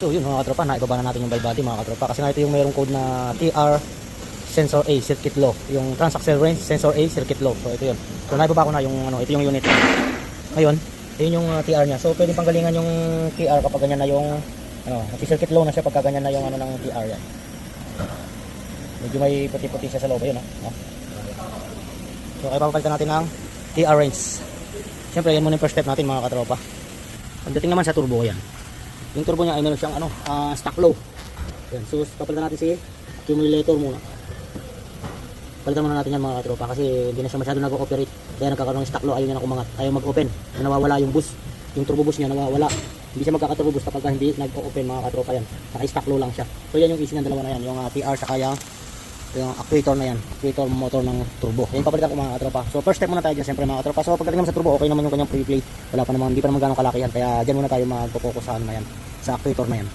So yun mga katropa, naibaba na natin yung ball body mga katropa. Kasi nga ito yung mayroong code na TR Sensor A Circuit Low. Yung Transaxle Range Sensor A Circuit Low. So ito yun. So naibaba ko na yung ito yung unit. Ngayon, yun yung TR niya. So pwedeng panggalingan yung TR kapag ganyan na yung circuit low na siya pagka ganyan na yung ng TR yan. Medyo may puti-puti siya sa loob yun, no? So ay papalitan natin ng TR range. Siyempre yan muna yung first step natin mga katropa. Pagdating naman sa turbo yan. Yung turbo niya ay meron siyang stock low. Yan. So papalitan natin si accumulator muna. Palitan muna natin yan mga katropa kasi hindi na siya masyado nag-ooperate. Kaya nagkakaroon ng stock low, ayaw niya na kumangat, ayaw mag-open. Nawawala yung boost. Yung turbo boost niya nawawala. Hindi siya magkaka-turbo boost kapag hindi nag-open mga katropa yan. Naka-stock low lang siya. So yan yung issue ng dalawa na yan, yung TR saka yung actuator na yan, actuator motor ng turbo. Yan papalitan ko mga katropa. So first step muna tayo dyan siyempre mga katropa. So pagdating naman sa turbo, okay naman yung kanyang pre-play. Wala pa naman, hindi pa naman gano'ng kalakihan. Kaya dyan muna tayo magpo-focus sa ano na yan, sa actuator na yan.